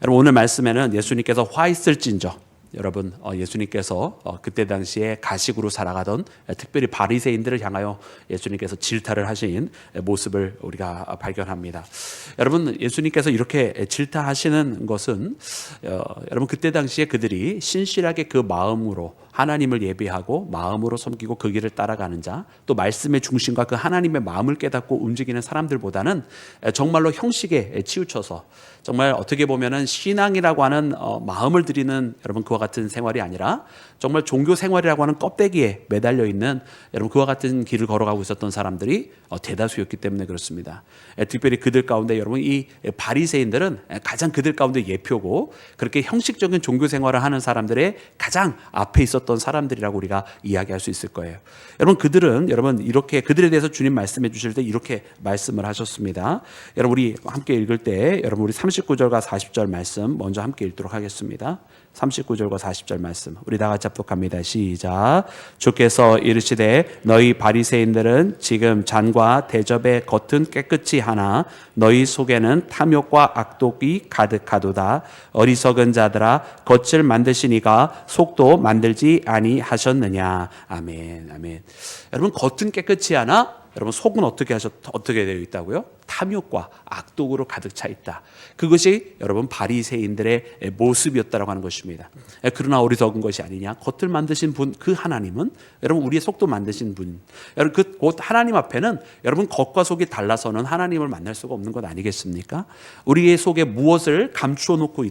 여러분 오늘 말씀에는 예수님께서 화 있을진저, 여러분 예수님께서 그때 당시에 가식으로 살아가던 특별히 바리새인들을 향하여 예수님께서 질타를 하신 모습을 우리가 발견합니다. 여러분 예수님께서 이렇게 질타하시는 것은 여러분 그때 당시에 그들이 신실하게 그 마음으로 하나님을 예배하고 마음으로 섬기고 그 길을 따라가는 자, 또 말씀의 중심과 그 하나님의 마음을 깨닫고 움직이는 사람들보다는 정말로 형식에 치우쳐서 정말 어떻게 보면은 신앙이라고 하는 마음을 드리는 여러분 그와 같은 생활이 아니라 정말 종교 생활이라고 하는 껍데기에 매달려 있는 여러분 그와 같은 길을 걸어가고 있었던 사람들이 대다수였기 때문에 그렇습니다. 특별히 그들 가운데 여러분 이 바리새인들은 가장 그들 가운데 예표고 그렇게 형식적인 종교 생활을 하는 사람들의 가장 앞에 있었던 사람들이라고 우리가 이야기할 수 있을 거예요. 여러분 그들은 여러분 이렇게 그들에 대해서 주님 말씀해 주실 때 이렇게 말씀을 하셨습니다. 여러분 우리 함께 읽을 때 여러분 우리 39절과 40절 말씀 먼저 함께 읽도록 하겠습니다. 39절과 40절 말씀 우리 다 같이 합독합니다. 시작. 주께서 이르시되 너희 바리새인들은 지금 잔과 대접의 겉은 깨끗이 하나 너희 속에는 탐욕과 악독이 가득하도다. 어리석은 자들아 겉을 만드시니가 속도 만들지 아니하셨느냐. 아멘. 아멘. 여러분 겉은 깨끗이 하나 여러분 속은 어떻게 되어 있다고요? 탐욕과 악독으로 가득 차 있다. 그것이 여러분 바리새인들의 모습이었다라고 하는 것입니다. 그러나 어리석은 것이 아니냐. 겉을 만드신 분 그 하나님은 여러분 우리의 속도 만드신 분. 여러분 그 곧 하나님 앞에는 여러분 겉과 속이 달라서는 하나님을 만날 수가 없는 것 아니겠습니까? 우리의 속에 무엇을 감추어 놓고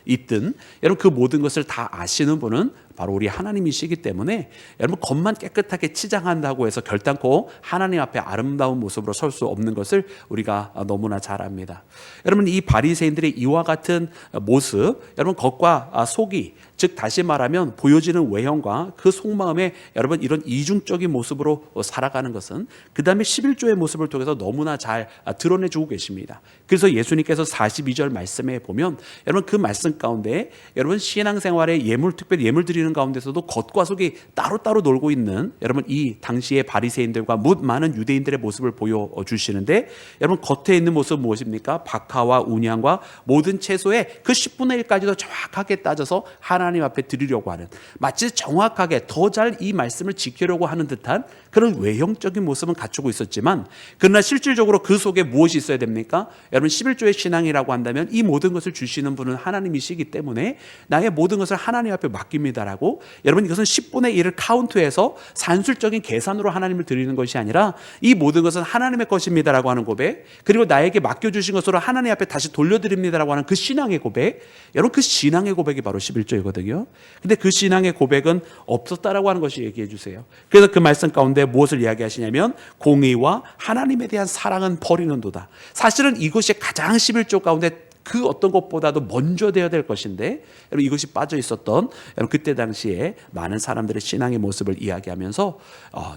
있든 여러분 그 모든 것을 다 아시는 분은 바로 우리 하나님이시기 때문에 여러분 겉만 깨끗하게 치장한다고 해서 결단코 하나님 앞에 아름다운 모습으로 설 수 없는 것을 우리가 너무나 잘 압니다. 여러분 이 바리새인들의 이와 같은 모습, 여러분 겉과 속이 즉 다시 말하면 보여지는 외형과 그 속마음에 여러분 이런 이중적인 모습으로 살아가는 것은 그 다음에 11조의 모습을 통해서 너무나 잘 드러내주고 계십니다. 그래서 예수님께서 42절 말씀에 보면 여러분 그 말씀 가운데 여러분 신앙생활의 특별히 예물 드리는 가운데서도 겉과 속이 따로따로 놀고 있는 여러분 이 당시의 바리새인들과 뭇 많은 유대인들의 모습을 보여주시는데 여러분 겉에 있는 모습은 무엇입니까? 박하와 운양과 모든 채소의 그 10분의 1까지도 정확하게 따져서 하나님 앞에 드리려고 하는 마치 정확하게 더 잘 이 말씀을 지키려고 하는 듯한 그런 외형적인 모습은 갖추고 있었지만 그러나 실질적으로 그 속에 무엇이 있어야 됩니까? 여러분 11조의 신앙이라고 한다면 이 모든 것을 주시는 분은 하나님이시기 때문에 나의 모든 것을 하나님 앞에 맡깁니다라고 여러분 이것은 10분의 1을 카운트해서 산술적인 계산으로 하나님을 드리는 것이 아니라 이 모든 것은 하나님의 것입니다라고 하는 고백 그리고 나에게 맡겨주신 것으로 하나님 앞에 다시 돌려드립니다라고 하는 그 신앙의 고백 여러분 그 신앙의 고백이 바로 11조이거든요. 근데 그 신앙의 고백은 없었다라고 하는 것이 얘기해 주세요. 그래서 그 말씀 가운데 무엇을 이야기하시냐면 공의와 하나님에 대한 사랑은 버리는도다. 사실은 이것이 가장 11조 가운데 그 어떤 것보다도 먼저 되어야 될 것인데 여러분 이것이 빠져 있었던 여러분 그때 당시에 많은 사람들의 신앙의 모습을 이야기하면서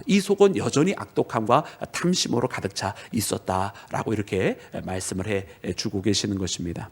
이 속은 여전히 악독함과 탐심으로 가득 차 있었다라고 이렇게 말씀을 해 주고 계시는 것입니다.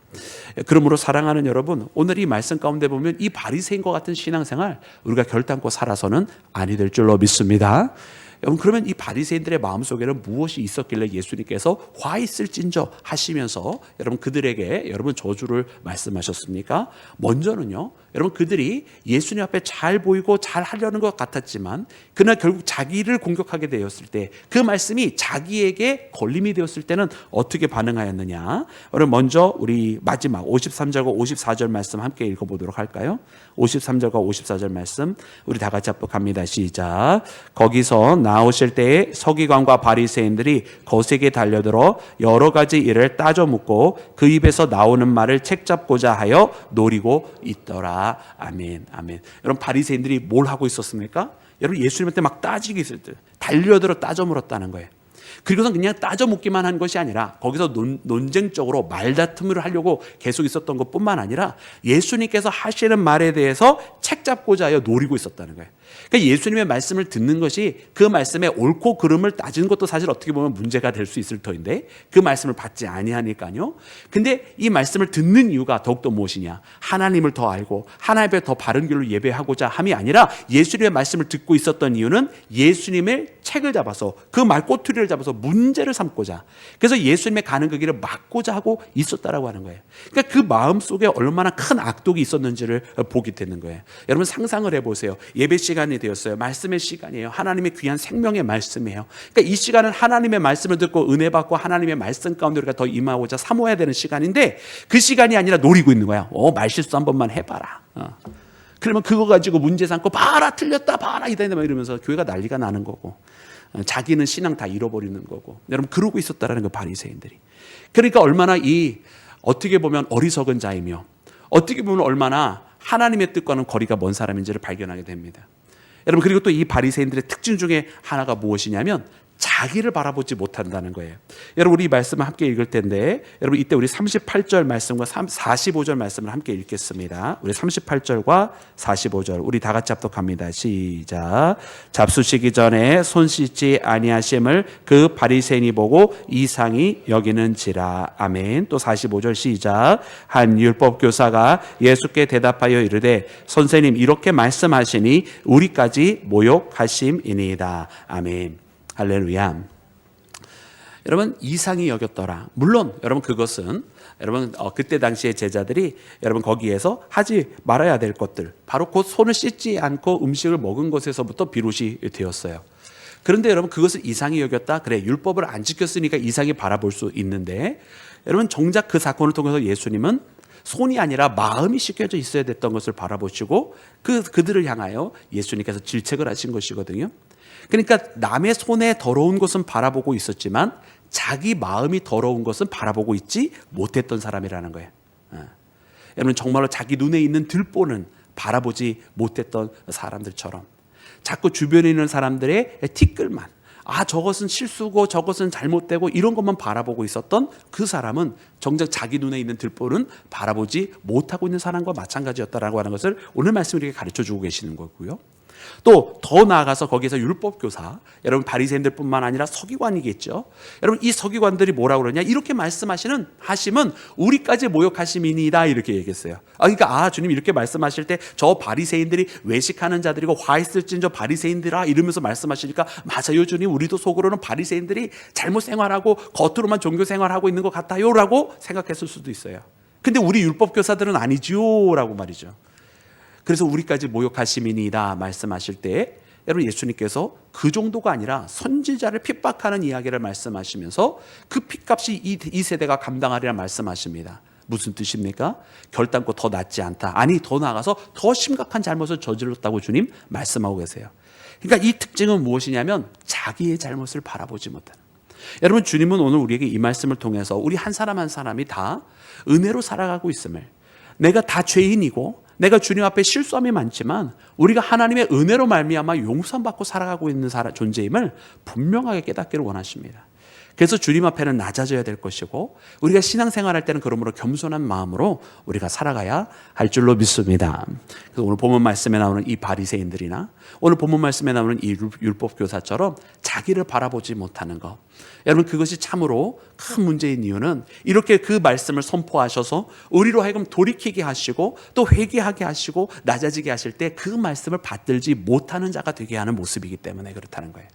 그러므로 사랑하는 여러분 오늘 이 말씀 가운데 보면 이 바리새인과 같은 신앙생활 우리가 결단코 살아서는 아니 될 줄로 믿습니다. 여러분 그러면 이 바리새인들의 마음속에는 무엇이 있었길래 예수님께서 화 있을진저 하시면서 여러분 그들에게 여러분 저주를 말씀하셨습니까? 먼저는요 여러분 그들이 예수님 앞에 잘 보이고 잘 하려는 것 같았지만 그러나 결국 자기를 공격하게 되었을 때 그 말씀이 자기에게 걸림이 되었을 때는 어떻게 반응하였느냐. 여러분 먼저 우리 마지막 53절과 54절 말씀 함께 읽어보도록 할까요? 53절과 54절 말씀 우리 다 같이 합독합니다. 시작. 거기서 나오실 때에 서기관과 바리새인들이 거세게 달려들어 여러 가지 일을 따져 묻고 그 입에서 나오는 말을 책잡고자 하여 노리고 있더라. 아멘. 아멘. 여러분 바리새인들이 뭘 하고 있었습니까? 여러분 예수님한테 막 따지기 있을 때 달려들어 따져 물었다는 거예요. 그리고선 그냥 따져 묻기만 한 것이 아니라 거기서 논쟁적으로 말다툼을 하려고 계속 있었던 것뿐만 아니라 예수님께서 하시는 말에 대해서 책잡고자 하여 노리고 있었다는 거예요. 그러니까 예수님의 말씀을 듣는 것이 그 말씀의 옳고 그름을 따지는 것도 사실 어떻게 보면 문제가 될 수 있을 터인데 그 말씀을 받지 아니하니까요. 근데 이 말씀을 듣는 이유가 더욱더 무엇이냐? 하나님을 더 알고 하나님의 더 바른 길로 예배하고자 함이 아니라 예수님의 말씀을 듣고 있었던 이유는 예수님의 책을 잡아서 그 말 꼬투리를 잡아서 잡아서 문제를 삼고자, 그래서 예수님의 가는 그 길을 막고자 하고 있었다라고 하는 거예요. 그러니까 그 마음속에 얼마나 큰 악독이 있었는지를 보게 되는 거예요. 여러분 상상을 해보세요. 예배 시간이 되었어요. 말씀의 시간이에요. 하나님의 귀한 생명의 말씀이에요. 그러니까 이 시간은 하나님의 말씀을 듣고 은혜 받고 하나님의 말씀 가운데 우리가 더 임하고자 사모해야 되는 시간인데, 그 시간이 아니라 노리고 있는 거야. 말실수 한 번만 해봐라. 그러면 그거 가지고 문제 삼고 봐라 틀렸다 봐라 이러면서 교회가 난리가 나는 거고, 자기는 신앙 다 잃어버리는 거고. 여러분 그러고 있었다라는 거, 바리새인들이. 그러니까 얼마나 어떻게 보면 어리석은 자이며, 어떻게 보면 얼마나 하나님의 뜻과는 거리가 먼 사람인지를 발견하게 됩니다. 여러분 그리고 또 이 바리새인들의 특징 중에 하나가 무엇이냐면 자기를 바라보지 못한다는 거예요. 여러분 우리 이 말씀을 함께 읽을 텐데, 여러분 이때 우리 38절 말씀과 45절 말씀을 함께 읽겠습니다. 우리 38절과 45절 우리 다 같이 합독합니다. 시작. 잡수시기 전에 손 씻지 아니하심을 그 바리새인이 보고 이상히 여기는지라. 아멘. 또 45절 시작. 한 율법 교사가 예수께 대답하여 이르되 선생님 이렇게 말씀하시니 우리까지 모욕하심이니이다. 아멘. 할렐루야. 여러분 이상히 여겼더라. 물론 여러분 그것은 여러분 그때 당시의 제자들이 여러분 거기에서 하지 말아야 될 것들, 바로 곧 손을 씻지 않고 음식을 먹은 것에서부터 비롯이 되었어요. 그런데 여러분 그것을 이상히 여겼다. 그래 율법을 안 지켰으니까 이상히 바라볼 수 있는데, 여러분 정작 그 사건을 통해서 예수님은 손이 아니라 마음이 씻겨져 있어야 됐던 것을 바라보시고 그들을 향하여 예수님께서 질책을 하신 것이거든요. 그러니까 남의 손에 더러운 것은 바라보고 있었지만 자기 마음이 더러운 것은 바라보고 있지 못했던 사람이라는 거예요. 여러분 정말로 자기 눈에 있는 들보는 바라보지 못했던 사람들처럼 자꾸 주변에 있는 사람들의 티끌만, 저것은 실수고 저것은 잘못되고 이런 것만 바라보고 있었던 그 사람은 정작 자기 눈에 있는 들보는 바라보지 못하고 있는 사람과 마찬가지였다라고 하는 것을 오늘 말씀이 이렇게 가르쳐주고 계시는 거고요. 또 더 나아가서 거기에서 율법교사, 여러분 바리새인들뿐만 아니라 서기관이겠죠. 여러분 이 서기관들이 뭐라고 그러냐, 이렇게 말씀하시면 우리까지 모욕하심이니이다 이렇게 얘기했어요. 그러니까 주님 이렇게 말씀하실 때 저 바리새인들이 외식하는 자들이고 화 있을진저 바리새인들아 이러면서 말씀하시니까 맞아요 주님, 우리도 속으로는 바리새인들이 잘못 생활하고 겉으로만 종교 생활하고 있는 것 같아요 라고 생각했을 수도 있어요. 근데 우리 율법교사들은 아니죠 라고 말이죠. 그래서 우리까지 모욕하심이니이다 말씀하실 때 여러분 예수님께서 그 정도가 아니라 선지자를 핍박하는 이야기를 말씀하시면서 그 핏값이 이 세대가 감당하리라 말씀하십니다. 무슨 뜻입니까? 결단코 더 낫지 않다. 아니 더 나아가서 더 심각한 잘못을 저질렀다고 주님 말씀하고 계세요. 그러니까 이 특징은 무엇이냐면 자기의 잘못을 바라보지 못하는. 여러분 주님은 오늘 우리에게 이 말씀을 통해서 우리 한 사람 한 사람이 다 은혜로 살아가고 있음을, 내가 다 죄인이고 내가 주님 앞에 실수함이 많지만 우리가 하나님의 은혜로 말미암아 용서받고 살아가고 있는 존재임을 분명하게 깨닫기를 원하십니다. 그래서 주님 앞에는 낮아져야 될 것이고 우리가 신앙생활할 때는 그러므로 겸손한 마음으로 우리가 살아가야 할 줄로 믿습니다. 그래서 오늘 본문 말씀에 나오는 이 바리새인들이나 오늘 본문 말씀에 나오는 이 율법교사처럼 자기를 바라보지 못하는 것, 여러분 그것이 참으로 큰 문제인 이유는 이렇게 그 말씀을 선포하셔서 우리로 하여금 돌이키게 하시고 또 회개하게 하시고 낮아지게 하실 때 그 말씀을 받들지 못하는 자가 되게 하는 모습이기 때문에 그렇다는 거예요.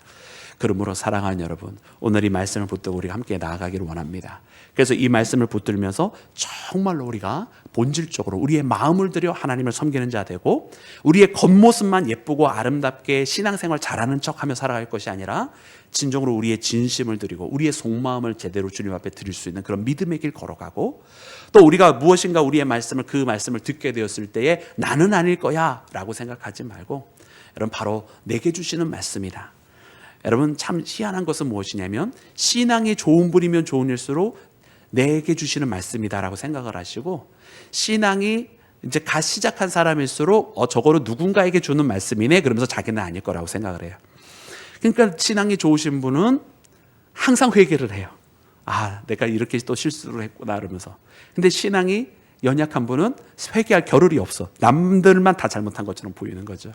그러므로 사랑하는 여러분, 오늘 이 말씀을 붙들고 우리가 함께 나아가기를 원합니다. 그래서 이 말씀을 붙들면서 정말로 우리가 본질적으로 우리의 마음을 들여 하나님을 섬기는 자 되고 우리의 겉모습만 예쁘고 아름답게 신앙생활 잘하는 척하며 살아갈 것이 아니라 진정으로 우리의 진심을 드리고 우리의 속마음을 제대로 주님 앞에 드릴 수 있는 그런 믿음의 길 걸어가고, 또 우리가 무엇인가 우리의 말씀을 그 말씀을 듣게 되었을 때에 나는 아닐 거야 라고 생각하지 말고, 여러분 바로 내게 주시는 말씀이다. 여러분 참 희한한 것은 무엇이냐면 신앙이 좋은 분이면 좋은 일수록 내게 주시는 말씀이다라고 생각을 하시고, 신앙이 이제 갓 시작한 사람일수록 저거는 누군가에게 주는 말씀이네 그러면서 자기는 아닐 거라고 생각을 해요. 그러니까 신앙이 좋으신 분은 항상 회개를 해요. 내가 이렇게 또 실수를 했구나 그러면서. 근데 신앙이 연약한 분은 회개할 겨를이 없어. 남들만 다 잘못한 것처럼 보이는 거죠.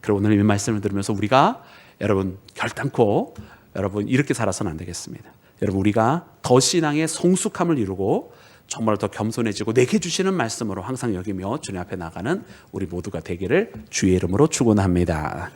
그리고 오늘 이 말씀을 들으면서 우리가 여러분 결단코 여러분 이렇게 살아서는 안 되겠습니다. 여러분 우리가 더 신앙의 성숙함을 이루고 정말 더 겸손해지고 내게 주시는 말씀으로 항상 여기며 주님 앞에 나가는 우리 모두가 되기를 주의 이름으로 축원합니다.